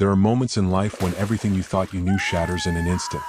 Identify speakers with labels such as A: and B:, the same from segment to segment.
A: There are moments in life when everything you thought you knew shatters in an instant.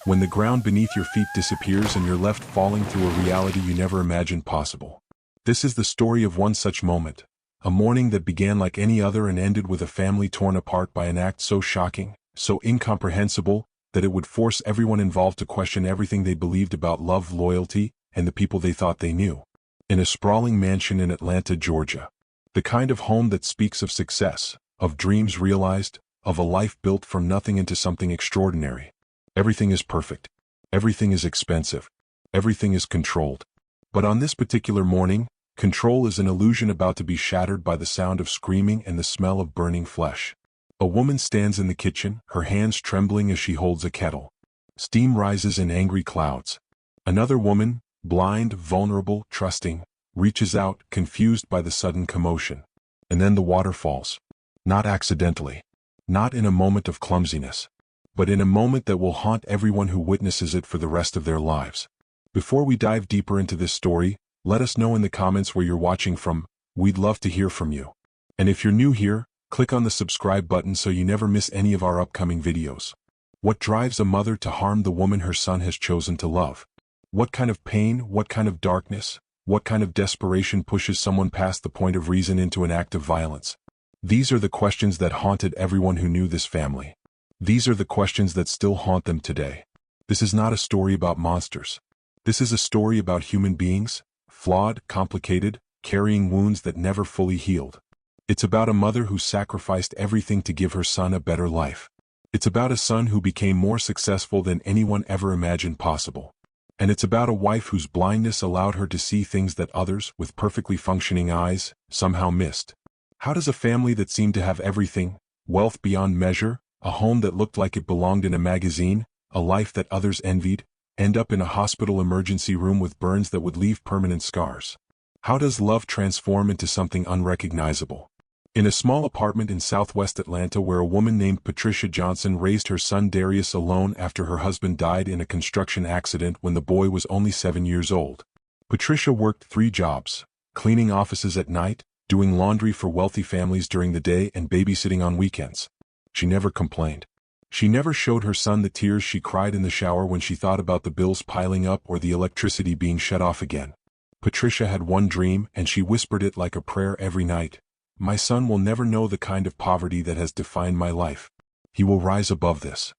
A: When the ground beneath your feet disappears and you're left falling through a reality you never imagined possible. This is the story of one such moment. A morning that began like any other and ended with a family torn apart by an act so shocking, so incomprehensible, that it would force everyone involved to question everything they believed about love, loyalty, and the people they thought they knew. In a sprawling mansion in Atlanta, Georgia. The kind of home that speaks of success, of dreams realized, of a life built from nothing into something extraordinary. Everything is perfect. Everything is expensive. Everything is controlled. But on this particular morning, control is an illusion about to be shattered by the sound of screaming and the smell of burning flesh. A woman stands in the kitchen, her hands trembling as she holds a kettle. Steam rises in angry clouds. Another woman, blind, vulnerable, trusting, reaches out, confused by the sudden commotion. And then the water falls. Not accidentally. Not in a moment of clumsiness. But in a moment that will haunt everyone who witnesses it for the rest of their lives. Before we dive deeper into this story, let us know in the comments where you're watching from. We'd love to hear from you. And if you're new here, click on the subscribe button so you never miss any of our upcoming videos. What drives a mother to harm the woman her son has chosen to love? What kind of pain, what kind of darkness, what kind of desperation pushes someone past the point of reason into an act of violence? These are the questions that haunted everyone who knew this family. These are the questions that still haunt them today. This is not a story about monsters. This is a story about human beings, flawed, complicated, carrying wounds that never fully healed. It's about a mother who sacrificed everything to give her son a better life. It's about a son who became more successful than anyone ever imagined possible. And it's about a wife whose blindness allowed her to see things that others, with perfectly functioning eyes, somehow missed. How does a family that seemed to have everything, wealth beyond measure, a home that looked like it belonged in a magazine, a life that others envied, end up in a hospital emergency room with burns that would leave permanent scars? How does love transform into something unrecognizable? In a small apartment in southwest Atlanta where a woman named Patricia Johnson raised her son Darius alone after her husband died in a construction accident when the boy was only 7 years old. Patricia worked 3 jobs, cleaning offices at night, doing laundry for wealthy families during the day and babysitting on weekends. She never complained. She never showed her son the tears she cried in the shower when she thought about the bills piling up or the electricity being shut off again. Patricia had one dream and she whispered it like a prayer every night. My son will never know the kind of poverty that has defined my life. He will rise above this.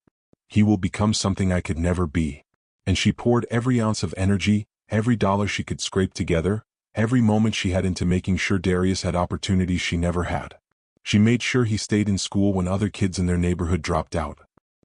A: He will become something I could never be. And she poured every ounce of energy, every dollar she could scrape together, every moment she had into making sure Darius had opportunities she never had. She made sure he stayed in school when other kids in their neighborhood dropped out.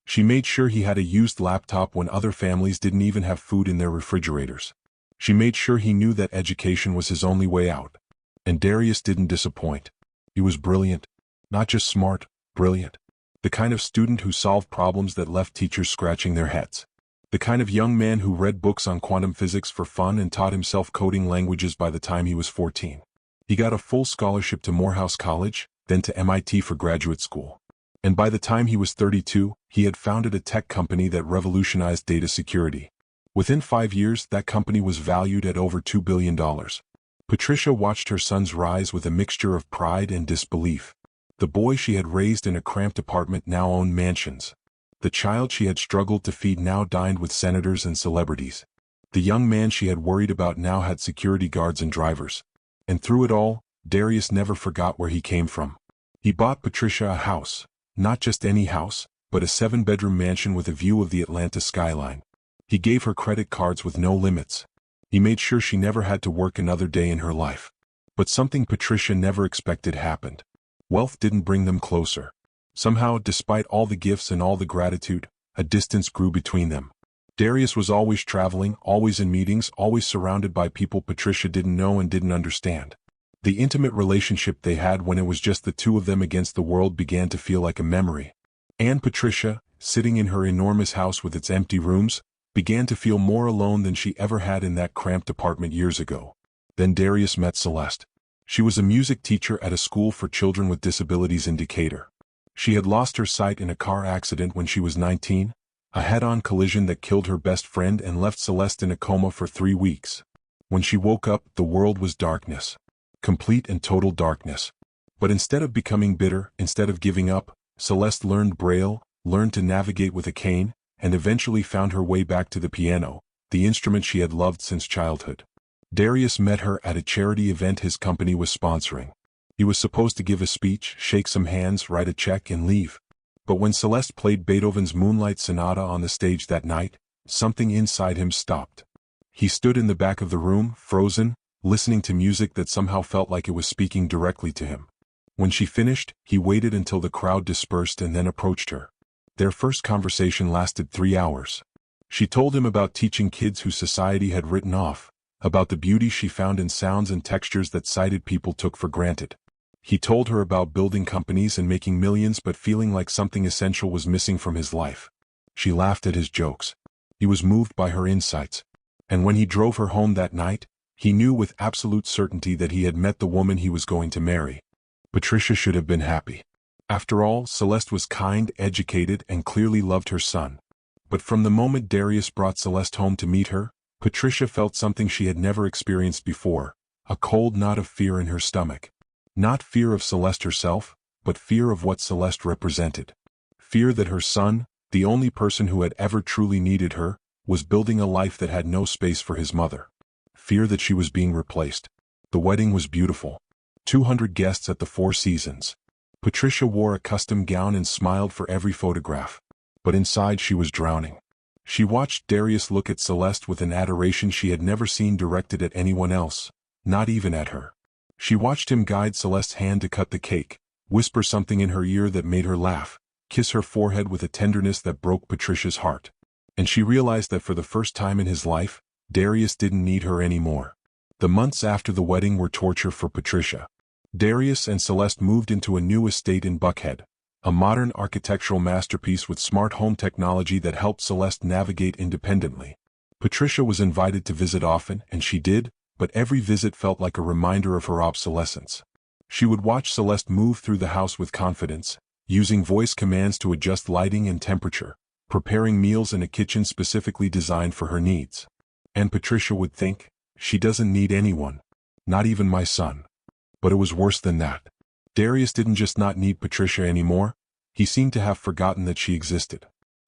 A: She made sure he had a used laptop when other families didn't even have food in their refrigerators. She made sure he knew that education was his only way out. And Darius didn't disappoint. He was brilliant. Not just smart, brilliant. The kind of student who solved problems that left teachers scratching their heads. The kind of young man who read books on quantum physics for fun and taught himself coding languages by the time he was 14. He got a full scholarship to Morehouse College, then to MIT for graduate school. And by the time he was 32, he had founded a tech company that revolutionized data security. Within 5 years, that company was valued at over $2 billion. Patricia watched her son's rise with a mixture of pride and disbelief. The boy she had raised in a cramped apartment now owned mansions. The child she had struggled to feed now dined with senators and celebrities. The young man she had worried about now had security guards and drivers. And through it all, Darius never forgot where he came from. He bought Patricia a house, not just any house, but a 7-bedroom mansion with a view of the Atlanta skyline. He gave her credit cards with no limits. He made sure she never had to work another day in her life. But something Patricia never expected happened. Wealth didn't bring them closer. Somehow, despite all the gifts and all the gratitude, a distance grew between them. Darius was always traveling, always in meetings, always surrounded by people Patricia didn't know and didn't understand. The intimate relationship they had when it was just the two of them against the world began to feel like a memory. And Patricia, sitting in her enormous house with its empty rooms, began to feel more alone than she ever had in that cramped apartment years ago. Then Darius met Celeste. She was a music teacher at a school for children with disabilities in Decatur. She had lost her sight in a car accident when she was 19, a head-on collision that killed her best friend and left Celeste in a coma for 3 weeks. When she woke up, the world was darkness. Complete and total darkness. But instead of becoming bitter, instead of giving up, Celeste learned Braille, learned to navigate with a cane, and eventually found her way back to the piano, the instrument she had loved since childhood. Darius met her at a charity event his company was sponsoring. He was supposed to give a speech, shake some hands, write a check, and leave. But when Celeste played Beethoven's Moonlight Sonata on the stage that night, something inside him stopped. He stood in the back of the room, frozen, listening to music that somehow felt like it was speaking directly to him. When she finished, he waited until the crowd dispersed and then approached her. Their first conversation lasted 3 hours. She told him about teaching kids who society had written off, about the beauty she found in sounds and textures that sighted people took for granted. He told her about building companies and making millions but feeling like something essential was missing from his life. She laughed at his jokes. He was moved by her insights. And when he drove her home that night, he knew with absolute certainty that he had met the woman he was going to marry. Patricia should have been happy. After all, Celeste was kind, educated, and clearly loved her son. But from the moment Darius brought Celeste home to meet her, Patricia felt something she had never experienced before, a cold knot of fear in her stomach. Not fear of Celeste herself, but fear of what Celeste represented. Fear that her son, the only person who had ever truly needed her, was building a life that had no space for his mother. Fear that she was being replaced. The wedding was beautiful. 200 guests at the Four Seasons. Patricia wore a custom gown and smiled for every photograph. But inside she was drowning. She watched Darius look at Celeste with an adoration she had never seen directed at anyone else, not even at her. She watched him guide Celeste's hand to cut the cake, whisper something in her ear that made her laugh, kiss her forehead with a tenderness that broke Patricia's heart. And she realized that for the first time in his life, Darius didn't need her anymore. The months after the wedding were torture for Patricia. Darius and Celeste moved into a new estate in Buckhead, a modern architectural masterpiece with smart home technology that helped Celeste navigate independently. Patricia was invited to visit often, and she did, but every visit felt like a reminder of her obsolescence. She would watch Celeste move through the house with confidence, using voice commands to adjust lighting and temperature, preparing meals in a kitchen specifically designed for her needs. And Patricia would think, she doesn't need anyone, not even my son. But it was worse than that. Darius didn't just not need Patricia anymore, he seemed to have forgotten that she existed.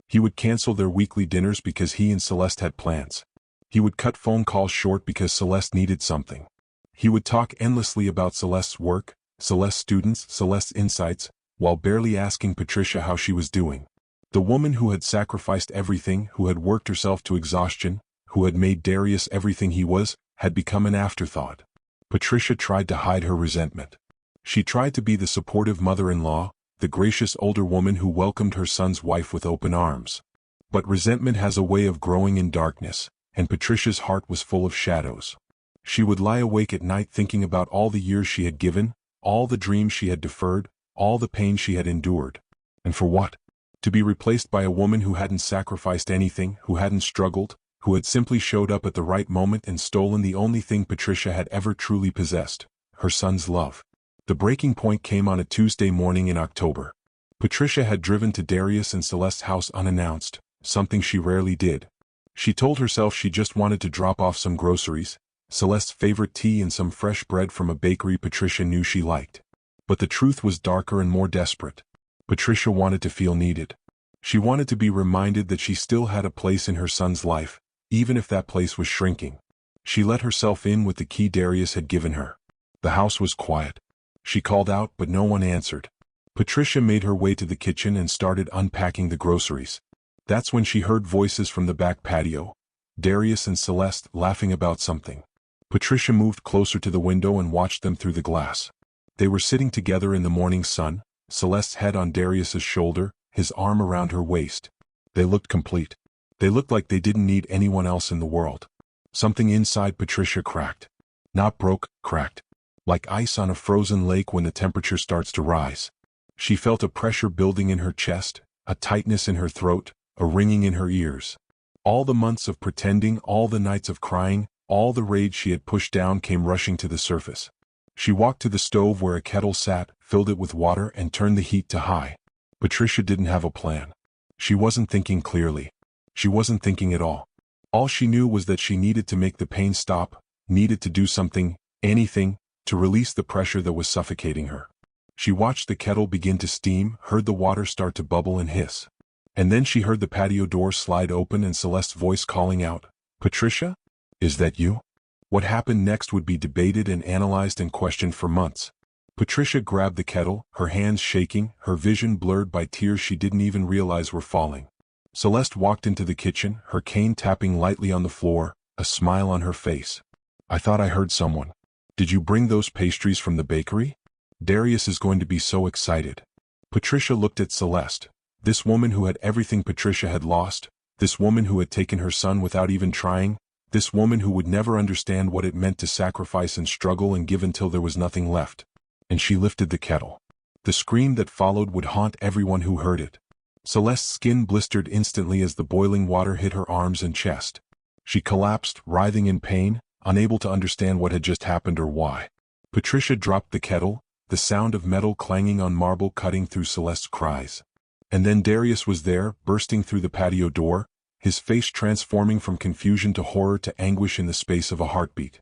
A: He would cancel their weekly dinners because he and Celeste had plans. He would cut phone calls short because Celeste needed something. He would talk endlessly about Celeste's work, Celeste's students, Celeste's insights, while barely asking Patricia how she was doing. The woman who had sacrificed everything, who had worked herself to exhaustion, who had made Darius everything he was, had become an afterthought. Patricia tried to hide her resentment. She tried to be the supportive mother-in-law, the gracious older woman who welcomed her son's wife with open arms. But resentment has a way of growing in darkness, and Patricia's heart was full of shadows. She would lie awake at night thinking about all the years she had given, all the dreams she had deferred, all the pain she had endured. And for what? To be replaced by a woman who hadn't sacrificed anything, who hadn't struggled, who had simply showed up at the right moment and stolen the only thing Patricia had ever truly possessed, her son's love. The breaking point came on a Tuesday morning in October. Patricia had driven to Darius and Celeste's house unannounced, something she rarely did. She told herself she just wanted to drop off some groceries, Celeste's favorite tea and some fresh bread from a bakery Patricia knew she liked. But the truth was darker and more desperate. Patricia wanted to feel needed. She wanted to be reminded that she still had a place in her son's life, even if that place was shrinking. She let herself in with the key Darius had given her. The house was quiet. She called out, but no one answered. Patricia made her way to the kitchen and started unpacking the groceries. That's when she heard voices from the back patio, Darius and Celeste laughing about something. Patricia moved closer to the window and watched them through the glass. They were sitting together in the morning sun, Celeste's head on Darius's shoulder, his arm around her waist. They looked complete. They looked like they didn't need anyone else in the world. Something inside Patricia cracked. Not broke, cracked. Like ice on a frozen lake when the temperature starts to rise. She felt a pressure building in her chest, a tightness in her throat, a ringing in her ears. All the months of pretending, all the nights of crying, all the rage she had pushed down came rushing to the surface. She walked to the stove where a kettle sat, filled it with water and turned the heat to high. Patricia didn't have a plan. She wasn't thinking clearly. She wasn't thinking at all. All she knew was that she needed to make the pain stop, needed to do something, anything, to release the pressure that was suffocating her. She watched the kettle begin to steam, heard the water start to bubble and hiss. And then she heard the patio door slide open and Celeste's voice calling out, "Patricia? Is that you?" What happened next would be debated and analyzed and questioned for months. Patricia grabbed the kettle, her hands shaking, her vision blurred by tears she didn't even realize were falling. Celeste walked into the kitchen, her cane tapping lightly on the floor, a smile on her face. "I thought I heard someone. Did you bring those pastries from the bakery? Darius is going to be so excited." Patricia looked at Celeste. This woman who had everything Patricia had lost, this woman who had taken her son without even trying, this woman who would never understand what it meant to sacrifice and struggle and give until there was nothing left. And she lifted the kettle. The scream that followed would haunt everyone who heard it. Celeste's skin blistered instantly as the boiling water hit her arms and chest. She collapsed, writhing in pain, unable to understand what had just happened or why. Patricia dropped the kettle, the sound of metal clanging on marble cutting through Celeste's cries. And then Darius was there, bursting through the patio door, his face transforming from confusion to horror to anguish in the space of a heartbeat.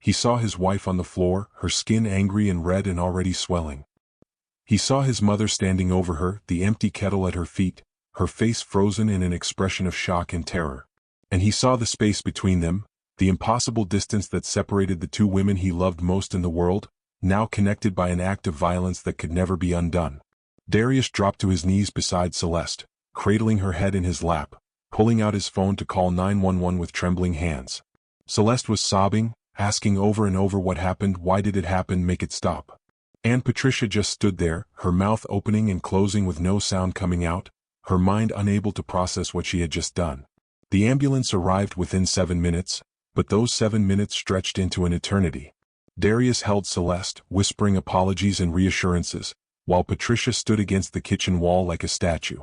A: He saw his wife on the floor, her skin angry and red and already swelling. He saw his mother standing over her, the empty kettle at her feet, her face frozen in an expression of shock and terror. And he saw the space between them, the impossible distance that separated the two women he loved most in the world, now connected by an act of violence that could never be undone. Darius dropped to his knees beside Celeste, cradling her head in his lap, pulling out his phone to call 911 with trembling hands. Celeste was sobbing, asking over and over what happened, why did it happen, make it stop. And Patricia just stood there, her mouth opening and closing with no sound coming out, her mind unable to process what she had just done. The ambulance arrived within 7 minutes, but those 7 minutes stretched into an eternity. Darius held Celeste, whispering apologies and reassurances, while Patricia stood against the kitchen wall like a statue.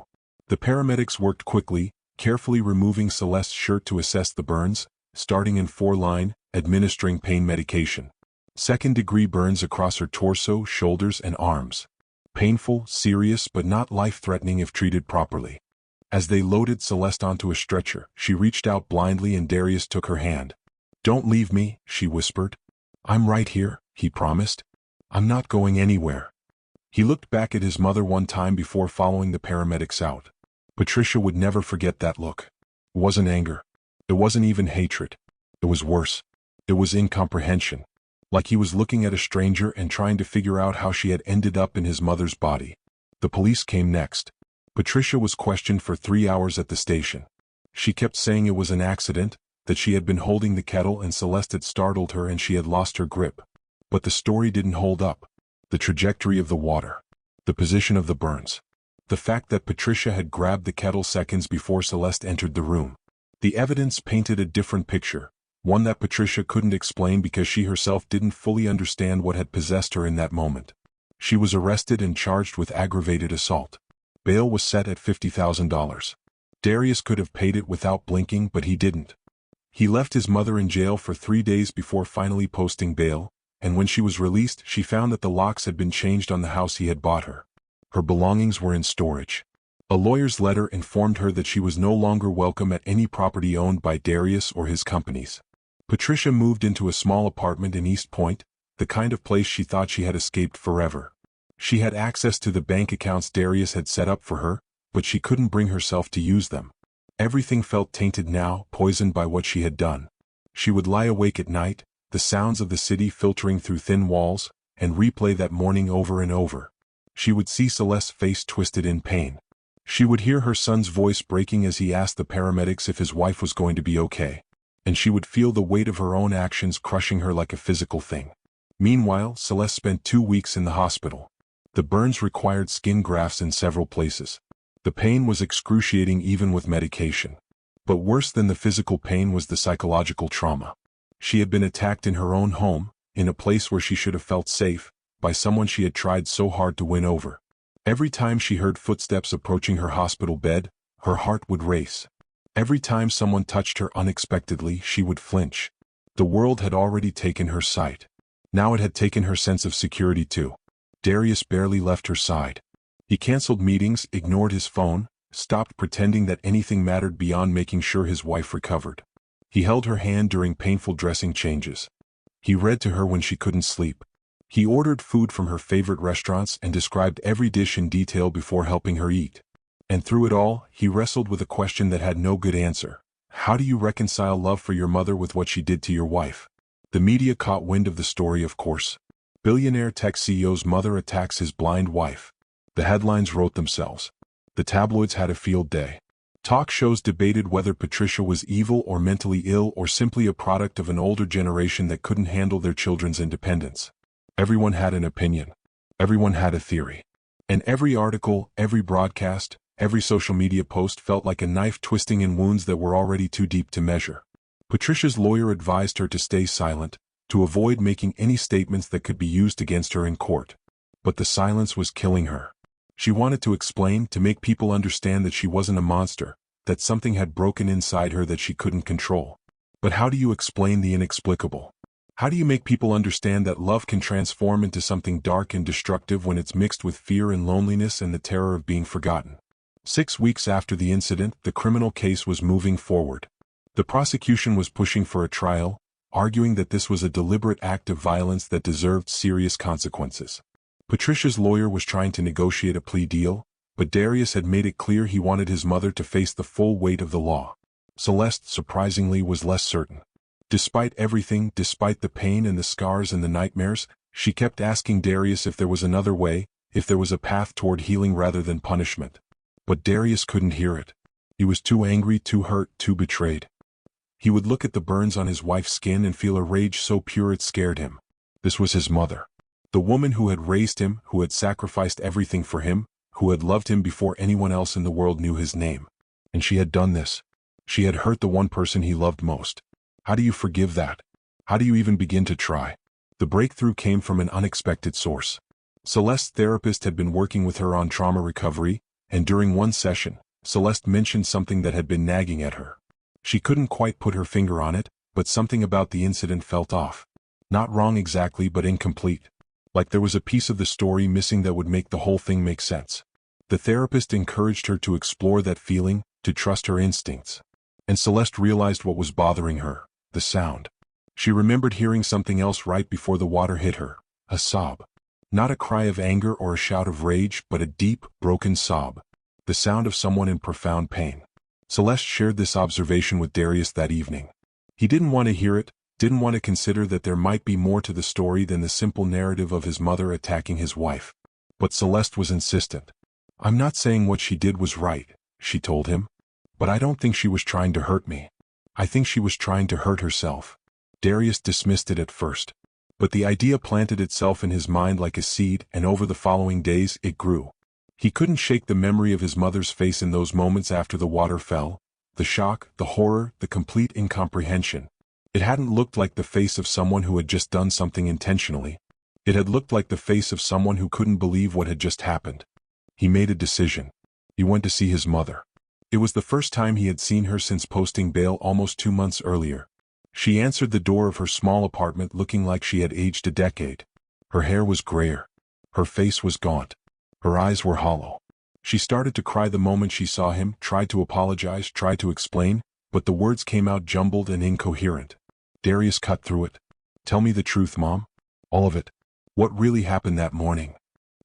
A: The paramedics worked quickly, carefully removing Celeste's shirt to assess the burns, starting in 4-line, administering pain medication. Second-degree burns across her torso, shoulders, and arms. Painful, serious, but not life-threatening if treated properly. As they loaded Celeste onto a stretcher, she reached out blindly and Darius took her hand. "Don't leave me," she whispered. "I'm right here," he promised. "I'm not going anywhere." He looked back at his mother one time before following the paramedics out. Patricia would never forget that look. It wasn't anger. It wasn't even hatred. It was worse. It was incomprehension. Like he was looking at a stranger and trying to figure out how she had ended up in his mother's body. The police came next. Patricia was questioned for 3 hours at the station. She kept saying it was an accident, that she had been holding the kettle and Celeste had startled her and she had lost her grip. But the story didn't hold up. The trajectory of the water. The position of the burns. The fact that Patricia had grabbed the kettle seconds before Celeste entered the room. The evidence painted a different picture, one that Patricia couldn't explain because she herself didn't fully understand what had possessed her in that moment. She was arrested and charged with aggravated assault. Bail was set at $50,000. Darius could have paid it without blinking, but he didn't. He left his mother in jail for 3 days before finally posting bail, and when she was released, she found that the locks had been changed on the house he had bought her. Her belongings were in storage. A lawyer's letter informed her that she was no longer welcome at any property owned by Darius or his companies. Patricia moved into a small apartment in East Point, the kind of place she thought she had escaped forever. She had access to the bank accounts Darius had set up for her, but she couldn't bring herself to use them. Everything felt tainted now, poisoned by what she had done. She would lie awake at night, the sounds of the city filtering through thin walls, and replay that morning over and over. She would see Celeste's face twisted in pain. She would hear her son's voice breaking as he asked the paramedics if his wife was going to be okay. And she would feel the weight of her own actions crushing her like a physical thing. Meanwhile, Celeste spent 2 weeks in the hospital. The burns required skin grafts in several places. The pain was excruciating even with medication. But worse than the physical pain was the psychological trauma. She had been attacked in her own home, in a place where she should have felt safe, by someone she had tried so hard to win over. Every time she heard footsteps approaching her hospital bed, her heart would race. Every time someone touched her unexpectedly, she would flinch. The world had already taken her sight. Now it had taken her sense of security too. Darius barely left her side. He canceled meetings, ignored his phone, stopped pretending that anything mattered beyond making sure his wife recovered. He held her hand during painful dressing changes. He read to her when she couldn't sleep. He ordered food from her favorite restaurants and described every dish in detail before helping her eat. And through it all, he wrestled with a question that had no good answer. How do you reconcile love for your mother with what she did to your wife? The media caught wind of the story, of course. Billionaire tech CEO's mother attacks his blind wife. The headlines wrote themselves. The tabloids had a field day. Talk shows debated whether Patricia was evil or mentally ill or simply a product of an older generation that couldn't handle their children's independence. Everyone had an opinion. Everyone had a theory. And every article, every broadcast, every social media post felt like a knife twisting in wounds that were already too deep to measure. Patricia's lawyer advised her to stay silent, to avoid making any statements that could be used against her in court. But the silence was killing her. She wanted to explain, to make people understand that she wasn't a monster, that something had broken inside her that she couldn't control. But how do you explain the inexplicable? How do you make people understand that love can transform into something dark and destructive when it's mixed with fear and loneliness and the terror of being forgotten? 6 weeks after the incident, the criminal case was moving forward. The prosecution was pushing for a trial, arguing that this was a deliberate act of violence that deserved serious consequences. Patricia's lawyer was trying to negotiate a plea deal, but Darius had made it clear he wanted his mother to face the full weight of the law. Celeste, surprisingly, was less certain. Despite everything, despite the pain and the scars and the nightmares, she kept asking Darius if there was another way, if there was a path toward healing rather than punishment. But Darius couldn't hear it. He was too angry, too hurt, too betrayed. He would look at the burns on his wife's skin and feel a rage so pure it scared him. This was his mother. The woman who had raised him, who had sacrificed everything for him, who had loved him before anyone else in the world knew his name. And she had done this. She had hurt the one person he loved most. How do you forgive that? How do you even begin to try? The breakthrough came from an unexpected source. Celeste's therapist had been working with her on trauma recovery, and during one session, Celeste mentioned something that had been nagging at her. She couldn't quite put her finger on it, but something about the incident felt off. Not wrong exactly, but incomplete. Like there was a piece of the story missing that would make the whole thing make sense. The therapist encouraged her to explore that feeling, to trust her instincts. And Celeste realized what was bothering her. The sound. She remembered hearing something else right before the water hit her. A sob. Not a cry of anger or a shout of rage, but a deep, broken sob. The sound of someone in profound pain. Celeste shared this observation with Darius that evening. He didn't want to hear it, didn't want to consider that there might be more to the story than the simple narrative of his mother attacking his wife. But Celeste was insistent. I'm not saying what she did was right, she told him. But I don't think she was trying to hurt me. I think she was trying to hurt herself. Darius dismissed it at first. But the idea planted itself in his mind like a seed, and over the following days it grew. He couldn't shake the memory of his mother's face in those moments after the water fell. The shock, the horror, the complete incomprehension. It hadn't looked like the face of someone who had just done something intentionally. It had looked like the face of someone who couldn't believe what had just happened. He made a decision. He went to see his mother. It was the first time he had seen her since posting bail almost 2 months earlier. She answered the door of her small apartment looking like she had aged a decade. Her hair was grayer. Her face was gaunt. Her eyes were hollow. She started to cry the moment she saw him, tried to apologize, tried to explain, but the words came out jumbled and incoherent. Darius cut through it. Tell me the truth, Mom. All of it. What really happened that morning?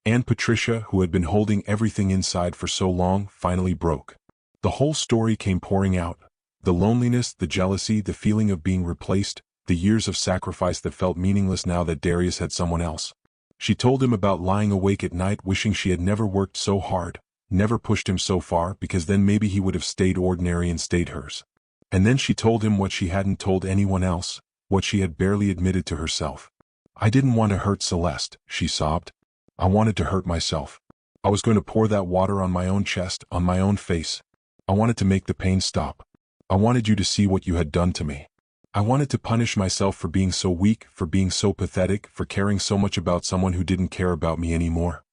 A: And Patricia, who had been holding everything inside for so long, finally broke. The whole story came pouring out. The loneliness, the jealousy, the feeling of being replaced, the years of sacrifice that felt meaningless now that Darius had someone else. She told him about lying awake at night wishing she had never worked so hard, never pushed him so far, because then maybe he would have stayed ordinary and stayed hers. And then she told him what she hadn't told anyone else, what she had barely admitted to herself. I didn't want to hurt Celeste, she sobbed. I wanted to hurt myself. I was going to pour that water on my own chest, on my own face. I wanted to make the pain stop. I wanted you to see what you had done to me. I wanted to punish myself for being so weak, for being so pathetic, for caring so much about someone who didn't care about me anymore.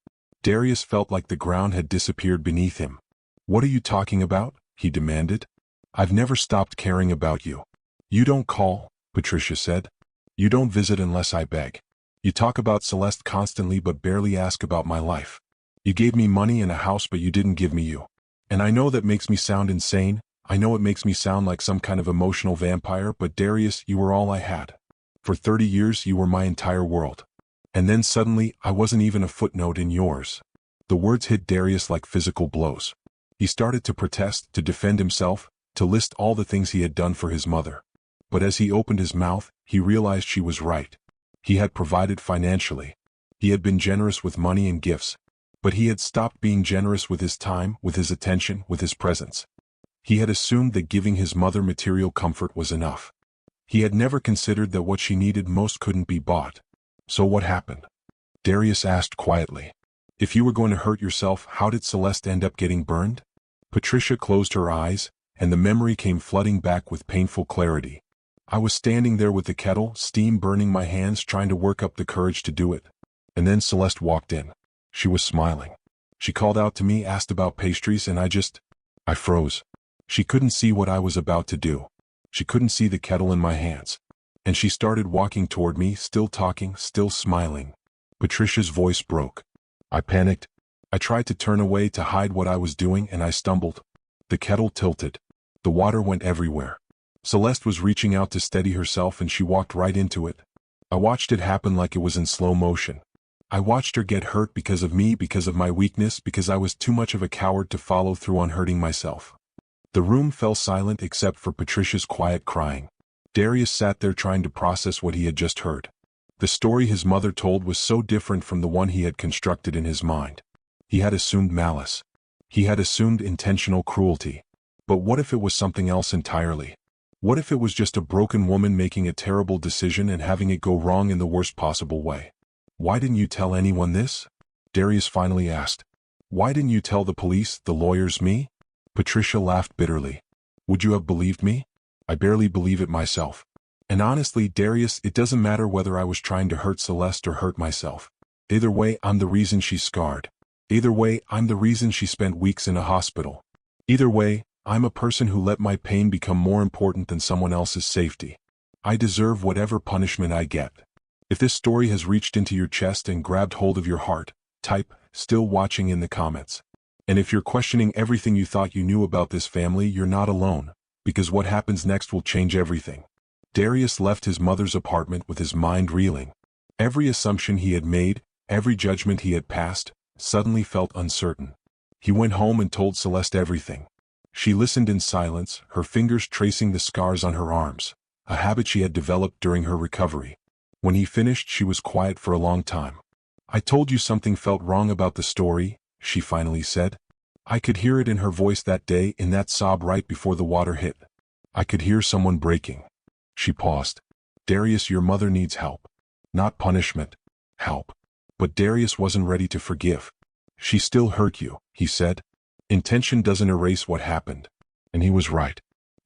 A: Darius felt like the ground had disappeared beneath him. What are you talking about? He demanded. I've never stopped caring about you. You don't call, Patricia said. You don't visit unless I beg. You talk about Celeste constantly but barely ask about my life. You gave me money and a house but you didn't give me you. And I know that makes me sound insane. I know it makes me sound like some kind of emotional vampire, but Darius, you were all I had. For 30 years you were my entire world. And then suddenly, I wasn't even a footnote in yours. The words hit Darius like physical blows. He started to protest, to defend himself, to list all the things he had done for his mother. But as he opened his mouth, he realized she was right. He had provided financially. He had been generous with money and gifts. But he had stopped being generous with his time, with his attention, with his presence. He had assumed that giving his mother material comfort was enough. He had never considered that what she needed most couldn't be bought. So what happened? Darius asked quietly. If you were going to hurt yourself, how did Celeste end up getting burned? Patricia closed her eyes, and the memory came flooding back with painful clarity. I was standing there with the kettle, steam burning my hands, trying to work up the courage to do it. And then Celeste walked in. She was smiling. She called out to me, asked about pastries, and I froze. She couldn't see what I was about to do. She couldn't see the kettle in my hands. And she started walking toward me, still talking, still smiling. Patricia's voice broke. I panicked. I tried to turn away to hide what I was doing, and I stumbled. The kettle tilted. The water went everywhere. Celeste was reaching out to steady herself, and she walked right into it. I watched it happen like it was in slow motion. I watched her get hurt because of me, because of my weakness, because I was too much of a coward to follow through on hurting myself. The room fell silent except for Patricia's quiet crying. Darius sat there trying to process what he had just heard. The story his mother told was so different from the one he had constructed in his mind. He had assumed malice. He had assumed intentional cruelty. But what if it was something else entirely? What if it was just a broken woman making a terrible decision and having it go wrong in the worst possible way? Why didn't you tell anyone this? Darius finally asked. Why didn't you tell the police, the lawyers, me? Patricia laughed bitterly. Would you have believed me? I barely believe it myself. And honestly, Darius, it doesn't matter whether I was trying to hurt Celeste or hurt myself. Either way, I'm the reason she's scarred. Either way, I'm the reason she spent weeks in a hospital. Either way, I'm a person who let my pain become more important than someone else's safety. I deserve whatever punishment I get. If this story has reached into your chest and grabbed hold of your heart, type, "Still watching" in the comments. And if you're questioning everything you thought you knew about this family, you're not alone, because what happens next will change everything. Darius left his mother's apartment with his mind reeling. Every assumption he had made, every judgment he had passed, suddenly felt uncertain. He went home and told Celeste everything. She listened in silence, her fingers tracing the scars on her arms, a habit she had developed during her recovery. When he finished, she was quiet for a long time. I told you something felt wrong about the story, she finally said. I could hear it in her voice that day, in that sob right before the water hit. I could hear someone breaking. She paused. Darius, your mother needs help. Not punishment. Help. But Darius wasn't ready to forgive. She still hurt you, he said. Intention doesn't erase what happened. And he was right.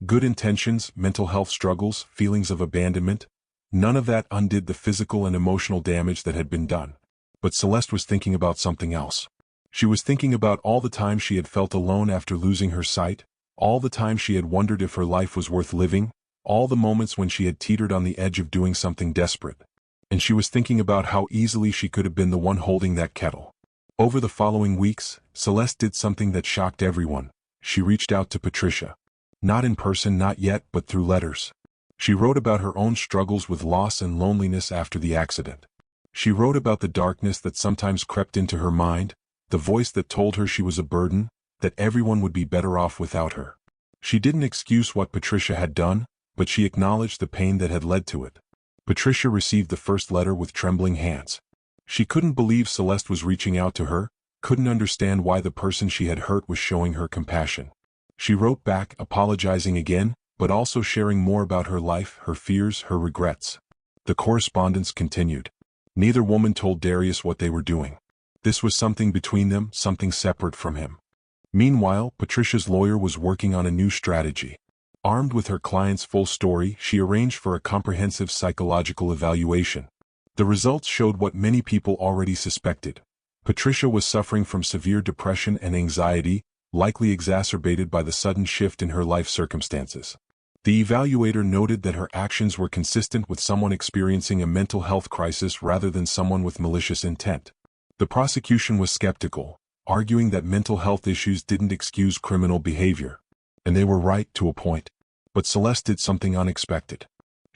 A: Good intentions, mental health struggles, feelings of abandonment, none of that undid the physical and emotional damage that had been done. But Celeste was thinking about something else. She was thinking about all the time she had felt alone after losing her sight, all the time she had wondered if her life was worth living, all the moments when she had teetered on the edge of doing something desperate. And she was thinking about how easily she could have been the one holding that kettle. Over the following weeks, Celeste did something that shocked everyone. She reached out to Patricia. Not in person, not yet, but through letters. She wrote about her own struggles with loss and loneliness after the accident. She wrote about the darkness that sometimes crept into her mind, the voice that told her she was a burden, that everyone would be better off without her. She didn't excuse what Patricia had done, but she acknowledged the pain that had led to it. Patricia received the first letter with trembling hands. She couldn't believe Celeste was reaching out to her, couldn't understand why the person she had hurt was showing her compassion. She wrote back, apologizing again, but also sharing more about her life, her fears, her regrets. The correspondence continued. Neither woman told Darius what they were doing. This was something between them, something separate from him. Meanwhile, Patricia's lawyer was working on a new strategy. Armed with her client's full story, she arranged for a comprehensive psychological evaluation. The results showed what many people already suspected. Patricia was suffering from severe depression and anxiety, likely exacerbated by the sudden shift in her life circumstances. The evaluator noted that her actions were consistent with someone experiencing a mental health crisis rather than someone with malicious intent. The prosecution was skeptical, arguing that mental health issues didn't excuse criminal behavior. And they were right to a point. But Celeste did something unexpected.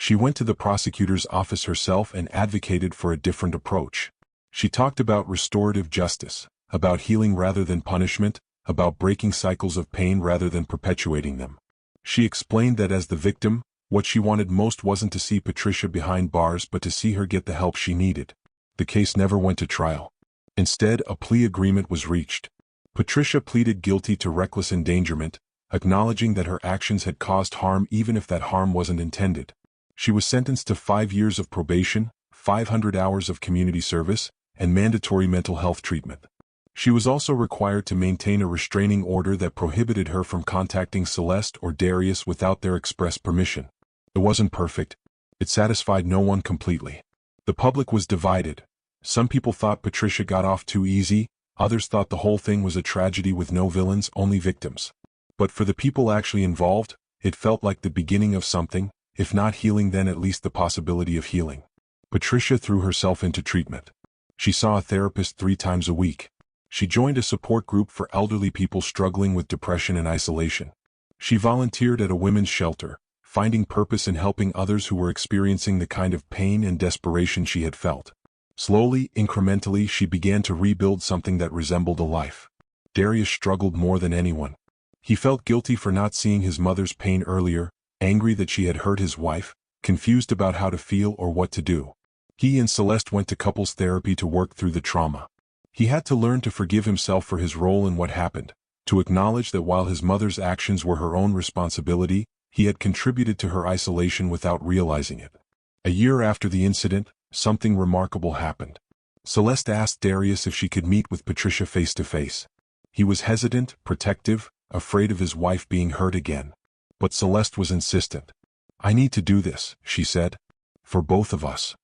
A: She went to the prosecutor's office herself and advocated for a different approach. She talked about restorative justice, about healing rather than punishment, about breaking cycles of pain rather than perpetuating them. She explained that as the victim, what she wanted most wasn't to see Patricia behind bars but to see her get the help she needed. The case never went to trial. Instead, a plea agreement was reached. Patricia pleaded guilty to reckless endangerment, acknowledging that her actions had caused harm even if that harm wasn't intended. She was sentenced to 5 years of probation, 500 hours of community service, and mandatory mental health treatment. She was also required to maintain a restraining order that prohibited her from contacting Celeste or Darius without their express permission. It wasn't perfect. It satisfied no one completely. The public was divided. Some people thought Patricia got off too easy, others thought the whole thing was a tragedy with no villains, only victims. But for the people actually involved, it felt like the beginning of something, if not healing then at least the possibility of healing. Patricia threw herself into treatment. She saw a therapist 3 times a week. She joined a support group for elderly people struggling with depression and isolation. She volunteered at a women's shelter, finding purpose in helping others who were experiencing the kind of pain and desperation she had felt. Slowly, incrementally, she began to rebuild something that resembled a life. Darius struggled more than anyone. He felt guilty for not seeing his mother's pain earlier, angry that she had hurt his wife, confused about how to feel or what to do. He and Celeste went to couples therapy to work through the trauma. He had to learn to forgive himself for his role in what happened, to acknowledge that while his mother's actions were her own responsibility, he had contributed to her isolation without realizing it. A year after the incident, something remarkable happened. Celeste asked Darius if she could meet with Patricia face to face. He was hesitant, protective, afraid of his wife being hurt again. But Celeste was insistent. "I need to do this," she said. "For both of us."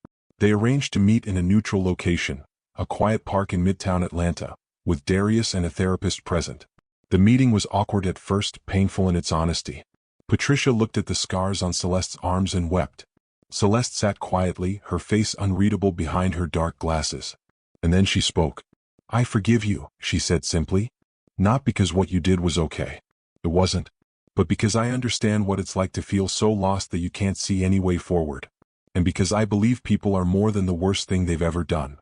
A: They arranged to meet in a neutral location, a quiet park in Midtown Atlanta, with Darius and a therapist present. The meeting was awkward at first, painful in its honesty. Patricia looked at the scars on Celeste's arms and wept. Celeste sat quietly, her face unreadable behind her dark glasses. And then she spoke. "I forgive you," she said simply. "Not because what you did was okay. It wasn't. But because I understand what it's like to feel so lost that you can't see any way forward. And because I believe people are more than the worst thing they've ever done."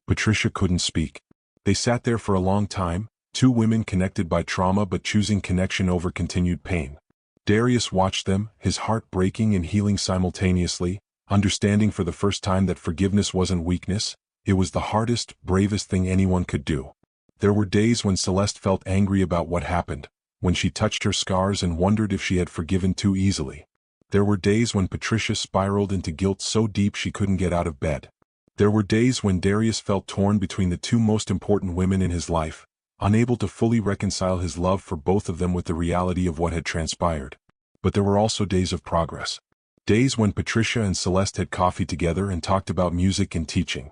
A: Patricia couldn't speak. They sat there for a long time, 2 women connected by trauma but choosing connection over continued pain. Darius watched them, his heart breaking and healing simultaneously, understanding for the first time that forgiveness wasn't weakness, it was the hardest, bravest thing anyone could do. There were days when Celeste felt angry about what happened, when she touched her scars and wondered if she had forgiven too easily. There were days when Patricia spiraled into guilt so deep she couldn't get out of bed. There were days when Darius felt torn between the 2 most important women in his life, unable to fully reconcile his love for both of them with the reality of what had transpired. But there were also days of progress. Days when Patricia and Celeste had coffee together and talked about music and teaching.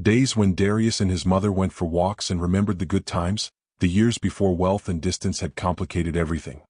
A: Days when Darius and his mother went for walks and remembered the good times, the years before wealth and distance had complicated everything.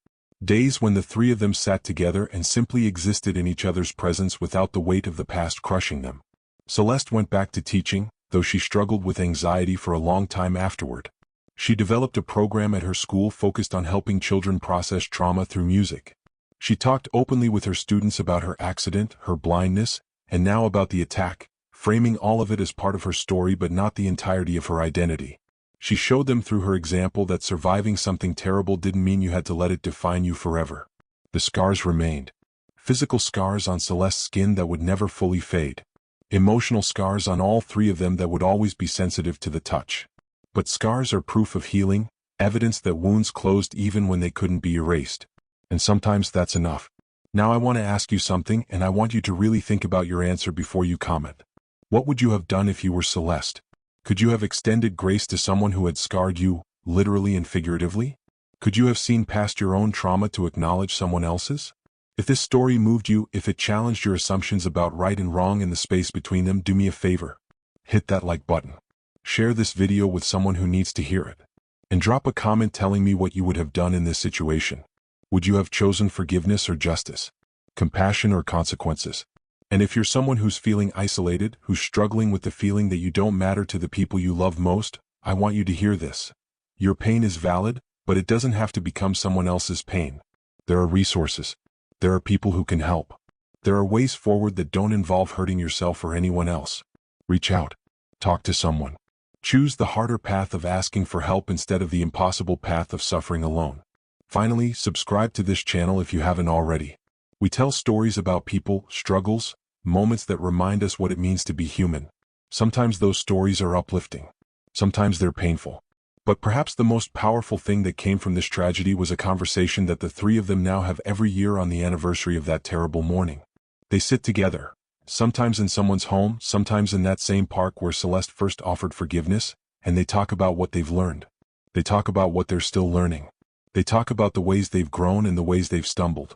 A: Days when the 3 of them sat together and simply existed in each other's presence without the weight of the past crushing them. Celeste went back to teaching, though she struggled with anxiety for a long time afterward. She developed a program at her school focused on helping children process trauma through music. She talked openly with her students about her accident, her blindness, and now about the attack, framing all of it as part of her story but not the entirety of her identity. She showed them through her example that surviving something terrible didn't mean you had to let it define you forever. The scars remained. Physical scars on Celeste's skin that would never fully fade. Emotional scars on all 3 of them that would always be sensitive to the touch. But scars are proof of healing, evidence that wounds closed even when they couldn't be erased. And sometimes that's enough. Now I want to ask you something, and I want you to really think about your answer before you comment. What would you have done if you were Celeste? Could you have extended grace to someone who had scarred you, literally and figuratively? Could you have seen past your own trauma to acknowledge someone else's? If this story moved you, if it challenged your assumptions about right and wrong in the space between them, do me a favor. Hit that like button. Share this video with someone who needs to hear it. And drop a comment telling me what you would have done in this situation. Would you have chosen forgiveness or justice? Compassion or consequences? And if you're someone who's feeling isolated, who's struggling with the feeling that you don't matter to the people you love most, I want you to hear this. Your pain is valid, but it doesn't have to become someone else's pain. There are resources. There are people who can help. There are ways forward that don't involve hurting yourself or anyone else. Reach out. Talk to someone. Choose the harder path of asking for help instead of the impossible path of suffering alone. Finally, subscribe to this channel if you haven't already. We tell stories about people, struggles, moments that remind us what it means to be human. Sometimes those stories are uplifting. Sometimes they're painful. But perhaps the most powerful thing that came from this tragedy was a conversation that the three of them now have every year on the anniversary of that terrible morning. They sit together, sometimes in someone's home, sometimes in that same park where Celeste first offered forgiveness, and they talk about what they've learned. They talk about what they're still learning. They talk about the ways they've grown and the ways they've stumbled.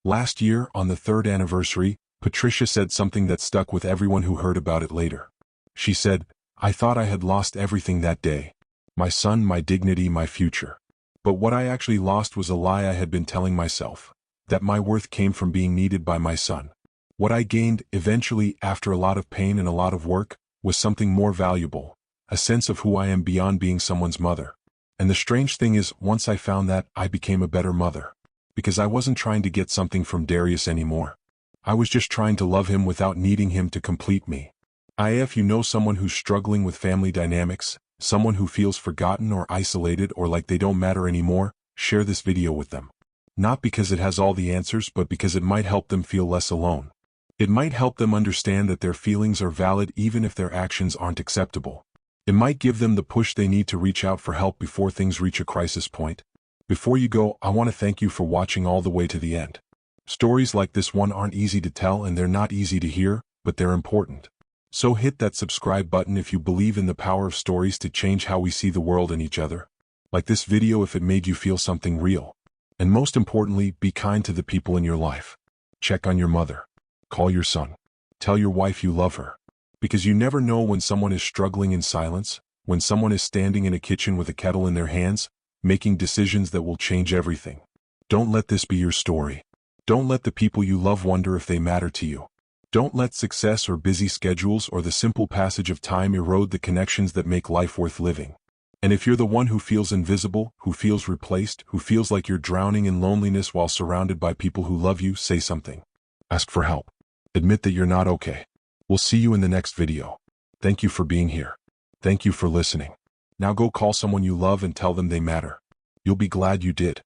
A: Last year, on the third anniversary, Patricia said something that stuck with everyone who heard about it later. She said, "I thought I had lost everything that day. My son, my dignity, my future. But what I actually lost was a lie I had been telling myself, that my worth came from being needed by my son. What I gained, eventually, after a lot of pain and a lot of work, was something more valuable, a sense of who I am beyond being someone's mother. And the strange thing is, once I found that, I became a better mother. Because I wasn't trying to get something from Darius anymore. I was just trying to love him without needing him to complete me." If you know someone who's struggling with family dynamics, someone who feels forgotten or isolated or like they don't matter anymore, share this video with them. Not because it has all the answers, but because it might help them feel less alone. It might help them understand that their feelings are valid even if their actions aren't acceptable. It might give them the push they need to reach out for help before things reach a crisis point. Before you go, I want to thank you for watching all the way to the end. Stories like this one aren't easy to tell and they're not easy to hear, but they're important. So hit that subscribe button if you believe in the power of stories to change how we see the world and each other. Like this video if it made you feel something real. And most importantly, be kind to the people in your life. Check on your mother. Call your son. Tell your wife you love her. Because you never know when someone is struggling in silence, when someone is standing in a kitchen with a kettle in their hands, making decisions that will change everything. Don't let this be your story. Don't let the people you love wonder if they matter to you. Don't let success or busy schedules or the simple passage of time erode the connections that make life worth living. And if you're the one who feels invisible, who feels replaced, who feels like you're drowning in loneliness while surrounded by people who love you, say something. Ask for help. Admit that you're not okay. We'll see you in the next video. Thank you for being here. Thank you for listening. Now go call someone you love and tell them they matter. You'll be glad you did.